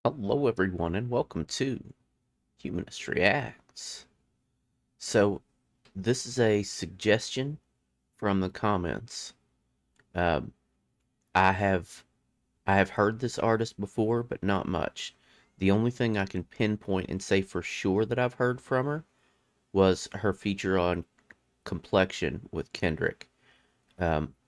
Hello, everyone, and welcome to Humanist Reacts. So, this is a suggestion from the comments. Um, I have I have heard this artist before, but not much. The only thing I can pinpoint and say for sure that I've heard from her was her feature on Complexion with Kendrick.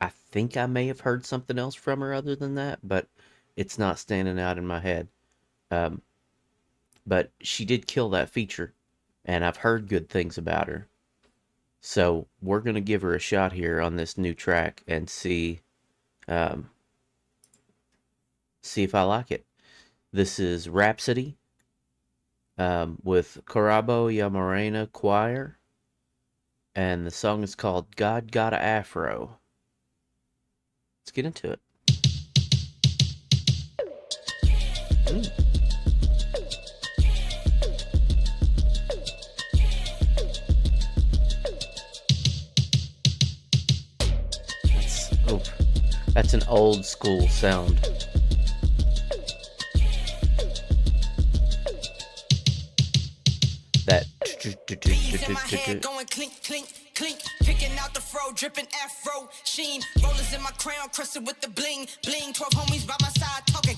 I think I may have heard something else from her other than that, but it's not standing out in my head. Um, but she did kill that feature, and I've heard good things about her. So we're gonna give her a shot here on this new track and um, see if I like it. This is Rhapsody with Corabo Yamarena Choir, and the song is called "God Got a Afro." Let's get into it. Mm, oh, that's an old school sound. That Bees in my hand going clink, clink, clink. Picking out the fro, dripping Afro sheen. Rollers in my crown, crusted with the bling, bling. 12 homies by my side talking.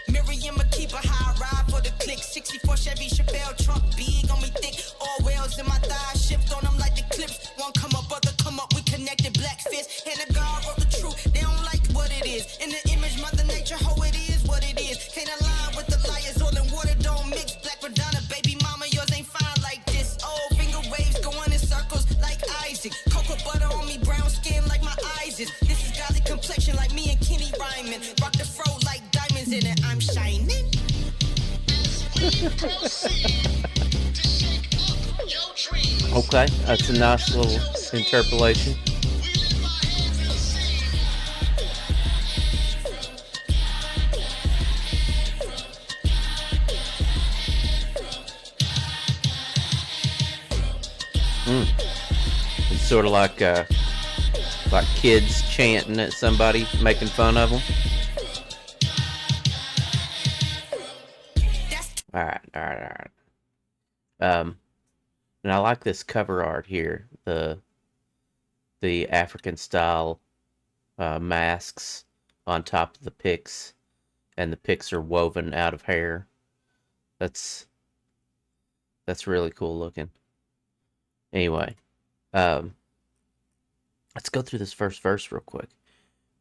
Miriam a keeper, high ride for the click. 64 Chevy Chevelle truck, big on me thick. All wheels in my thighs, shift on them like the clips. One come up, other come up, we connected. Black fist, and the God wrote the truth. They don't like what it is. In the image, Mother Nature, ho, it is what it is. Can't align with the liars, oil and water don't mix. Black Madonna, baby mama, yours ain't fine like this. Oh, finger waves going in circles like Isaac. Cocoa butter on me, brown skin like my eyes is. This is godly complexion like me and Kenny Ryman. Rock the fro like diamonds in it, I'm shining. Okay, that's a nice little interpolation. It's sort of like kids chanting at somebody, making fun of them. All right, all right, all right. And I like this cover art here. The African style masks on top of the picks, and the picks are woven out of hair. That's really cool looking. Anyway, um, let's go through this first verse real quick.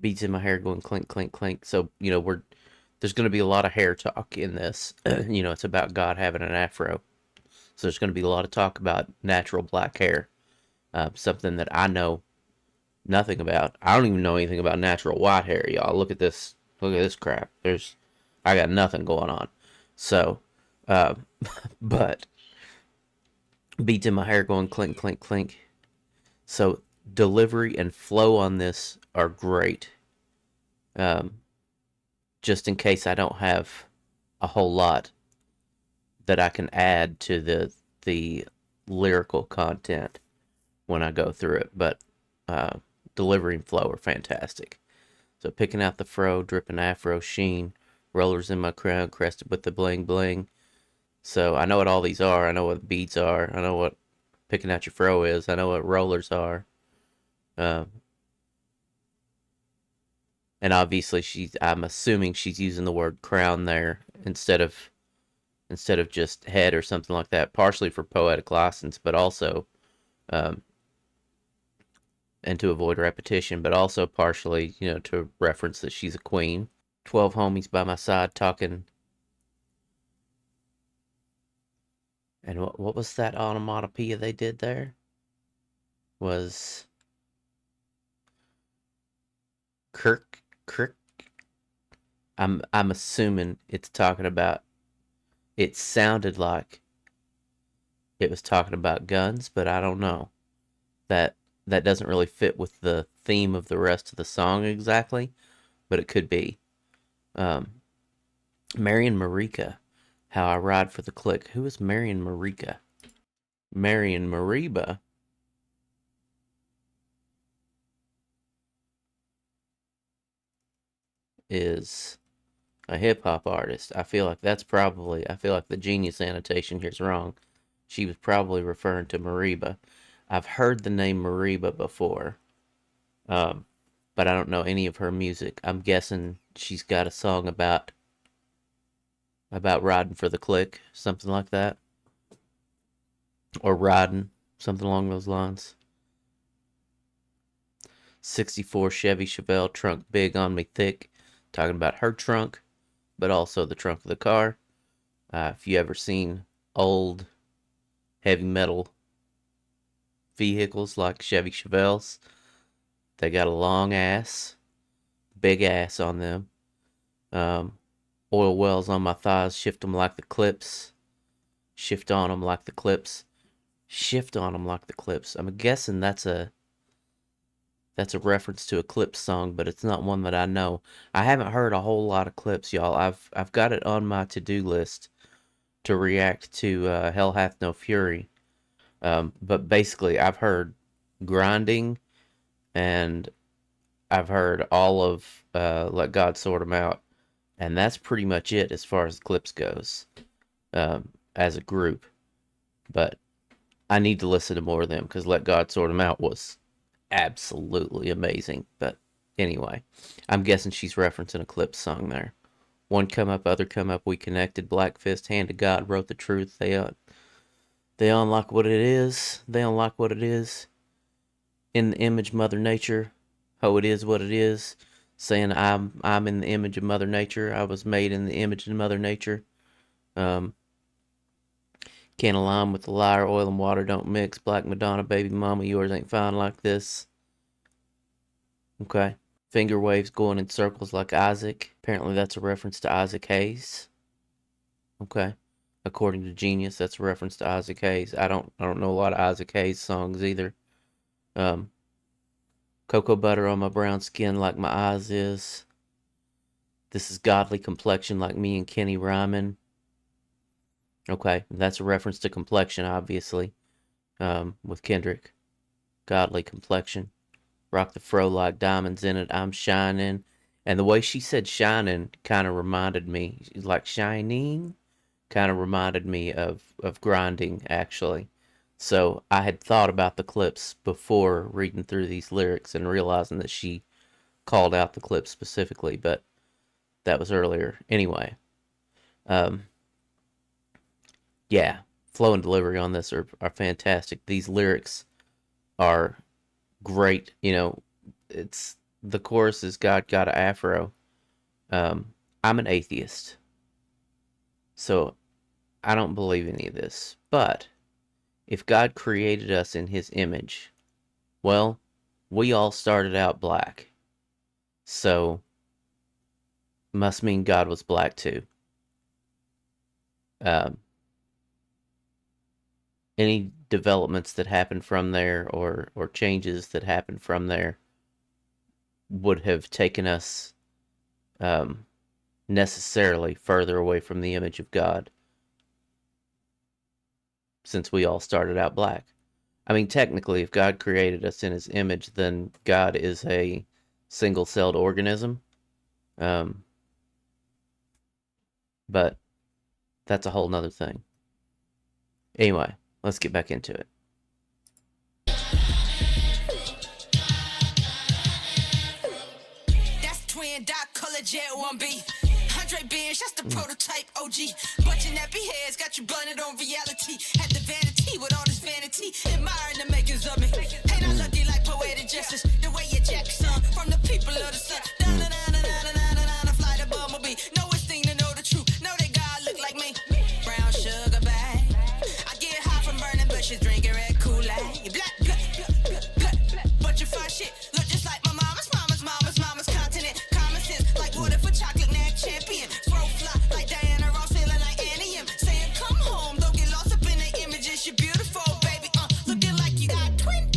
Beads in my hair going clink, clink, clink. So there's going to be a lot of hair talk in this. It's about God having an afro. So there's going to be a lot of talk about natural black hair, something that I know nothing about. I don't even know anything about natural white hair, y'all. Look at this. Look at this crap. I got nothing going on. So, uh, but beads in my hair going clink, clink, clink. So delivery and flow on this are great. Um, just in case I don't have a whole lot that I can add to the lyrical content when I go through it, but delivery and flow are fantastic. So picking out the fro, dripping afro sheen, rollers in my crown, crested with the bling bling. So I know what all these are. I know what beads are. I know what picking out your fro is. I know what rollers are. Uh, and obviously I'm assuming she's using the word crown there instead of just head or something like that, partially for poetic license, but also, um, and to avoid repetition, but also partially, to reference that she's a queen. 12 homies by my side talking. And what was that onomatopoeia they did there? Was Kirk. I'm assuming it's talking about. It sounded like it was talking about guns, but I don't know. That doesn't really fit with the theme of the rest of the song exactly, but it could be. Um, Marion Marika, How I Ride for the Click. Who is Marion Marika? Marion Mariba is a hip hop artist. I feel like the Genius annotation here is wrong. She was probably referring to Mariba. I've heard the name Mariba before, but I don't know any of her music. I'm guessing she's got a song about riding for the click, something like that, or riding, something along those lines. 64 Chevy Chevelle, trunk big on me thick, talking about her trunk, but also the trunk of the car. If you ever seen old heavy metal vehicles like Chevy Chevelles, they got a long ass, big ass on them. Oil wells on my thighs, shift them like the clips. Shift on them like the clips. Shift on them like the clips. I'm guessing that's a reference to a Clips song, but it's not one that I know. I haven't heard a whole lot of Clips, y'all. I've got it on my to-do list to react to Hell Hath No Fury. But basically, I've heard Grinding, and I've heard all of Let God Sort 'Em Out, and that's pretty much it as far as Clips goes, as a group. But I need to listen to more of them, because Let God Sort 'Em Out was absolutely amazing. But anyway, I'm guessing she's referencing a Clips song there. One come up, other come up, we connected, Black Fist, hand to God, wrote the truth. They unlock what it is. They unlock what it is. In the image, Mother Nature. Oh, it is what it is. Saying I'm in the image of Mother Nature. I was made in the image of Mother Nature. Can't align with the liar. Oil and water don't mix. Black Madonna, baby mama, yours ain't fine like this. Okay. Finger waves going in circles like Isaac. Apparently that's a reference to Isaac Hayes. Okay. According to Genius, that's a reference to Isaac Hayes. I don't know a lot of Isaac Hayes songs either. Cocoa butter on my brown skin like my eyes is. This is godly complexion like me and Kenny Ryman. Okay, that's a reference to complexion, obviously, with Kendrick. Godly complexion. Rock the fro like diamonds in it. I'm shining. And the way she said shining kind of reminded me, like shining, kind of reminded me of Grinding, actually. So I had thought about the Clips before reading through these lyrics and realizing that she called out the Clips specifically, but that was earlier. Anyway, yeah, flow and delivery on this are fantastic. These lyrics are great. You know, it's the chorus is God got a Afro. I'm an atheist, so I don't believe any of this. But if God created us in his image, well, we all started out black. So must mean God was black too. Any developments that happened from there or changes that happened from there would have taken us necessarily further away from the image of God, since we all started out black. I mean, technically, if God created us in his image, then God is a single-celled organism. But that's a whole nother thing. Anyway, let's get back into it. That's twin dot color jet 1B. Andre Bench, that's the prototype OG. Bunch of nappy heads got you blunted on reality. Had the vanity with all this vanity. Admiring the makers of me. Ain't I lucky like poetic justice? The way you jack son from the people of the sun. I fly the bumblebee. Know it's thing to know the truth. Know that God look like me. Brown sugar bag. I get high from burning bushes, drinking red Kool-Aid. Black, but you find shit. Look just like my mama's continent. Common sense, like water for chocolate, nag champion. Throw fly like Diana Ross, feeling like Annie M. Saying come home, don't get lost up in the images. You're beautiful, baby. Looking like you got twin.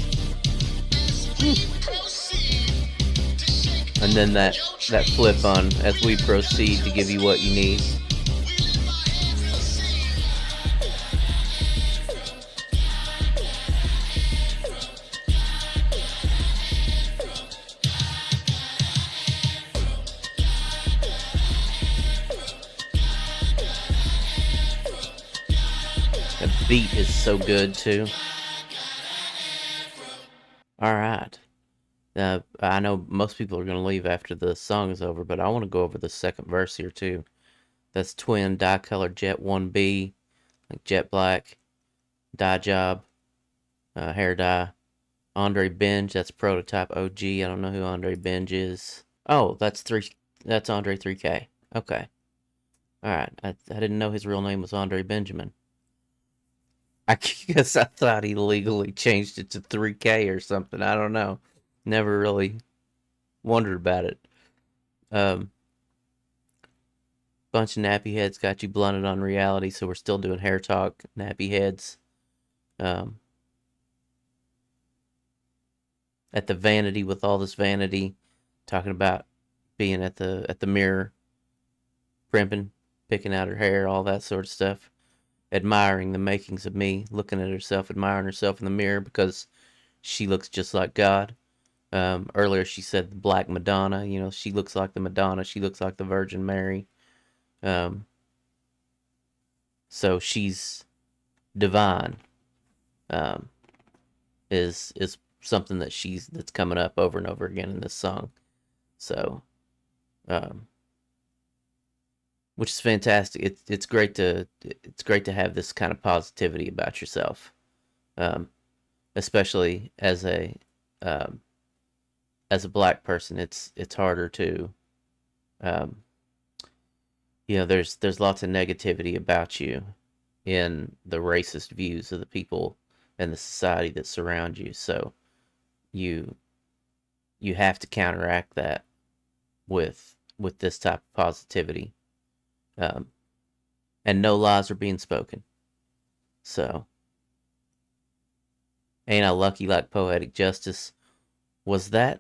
And then that flip on as we proceed to give you what you need. The beat is so good too. All right. I know most people are going to leave after the song is over, but I want to go over the second verse here too. That's Twin, Dye Color Jet 1B, like Jet Black, Dye Job, Hair Dye. Andre Benj, that's Prototype OG. I don't know who Andre Benj is. Oh, that's Andre 3K. Okay. Alright. I didn't know his real name was Andre Benjamin. I guess I thought he legally changed it to 3K or something. I don't know. Never really wondered about it. Bunch of nappy heads got you blunted on reality, so we're still doing hair talk, nappy heads. At the vanity with all this vanity, talking about being at the mirror, primping, picking out her hair, all that sort of stuff. Admiring the makings of me, looking at herself, admiring herself in the mirror because she looks just like God. Earlier she said the Black Madonna, you know, she looks like the Madonna, she looks like the Virgin Mary. So she's divine. Is something that's coming up over and over again in this song. So, which is fantastic. It's great to have this kind of positivity about yourself, especially as a black person. It's harder to, there's lots of negativity about you in the racist views of the people and the society that surround you. So you have to counteract that with this type of positivity. And no lies are being spoken. So, ain't I lucky like poetic justice? Was that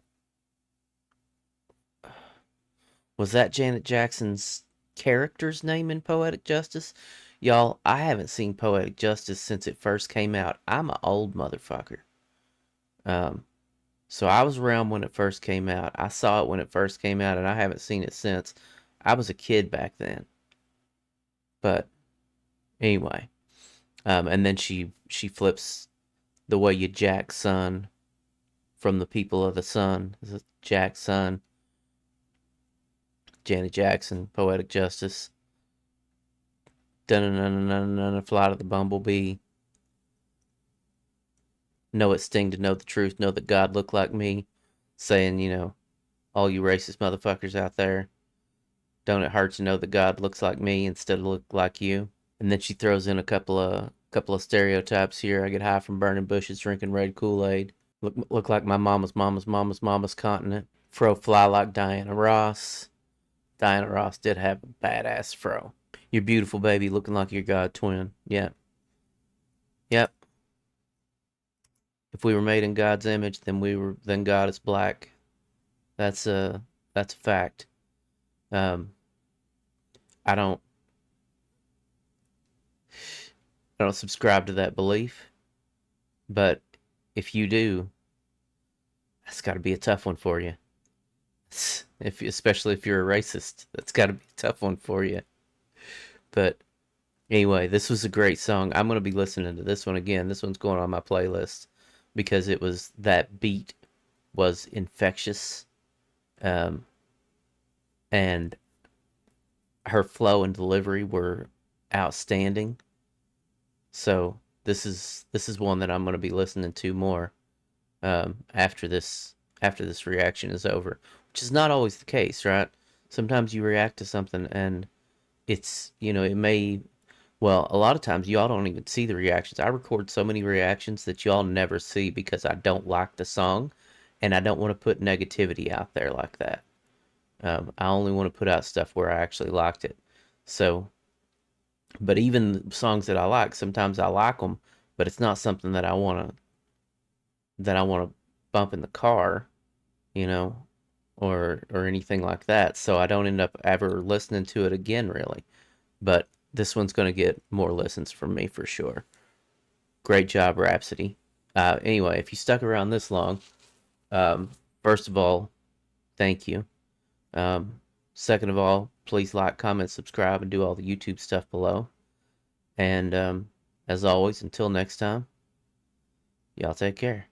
Janet Jackson's character's name in Poetic Justice? Y'all, I haven't seen Poetic Justice since it first came out. I'm an old motherfucker. So I was around when it first came out. I saw it when it first came out, and I haven't seen it since. I was a kid back then. But anyway, and then she flips the way you jack son from the people of the sun. This is Jack son. Janet Jackson, Poetic Justice. Dun-dun-dun-dun-dun-dun, Fly to the Bumblebee. Know it sting to know the truth, know that God looked like me. Saying, all you racist motherfuckers out there, don't it hurt to know that God looks like me instead of look like you? And then she throws in a couple of stereotypes here. I get high from burning bushes, drinking red Kool-Aid. Look like my mama's continent. Fro fly like Diana Ross. Diana Ross did have a badass fro. You're beautiful, baby, looking like your God twin. Yeah. Yep. If we were made in God's image, then God is black. That's a fact. I don't subscribe to that belief, but if you do, that's got to be a tough one for you. Especially if you're a racist, that's got to be a tough one for you. But anyway, this was a great song. I'm going to be listening to this one again. This one's going on my playlist because that beat was infectious. And her flow and delivery were outstanding. So this is one that I'm going to be listening to more after this reaction is over, which is not always the case, right? Sometimes you react to something and it's, it may, well, a lot of times y'all don't even see the reactions. I record so many reactions that y'all never see because I don't like the song and I don't want to put negativity out there like that. I only want to put out stuff where I actually liked it. So, but even songs that I like, sometimes I like them, but it's not something that I want to bump in the car, or anything like that. So I don't end up ever listening to it again, really. But this one's going to get more listens from me for sure. Great job, Rapsody. Anyway, if you stuck around this long, first of all, thank you. Second of all, please like, comment, subscribe, and do all the YouTube stuff below. And As always, until next time, y'all take care.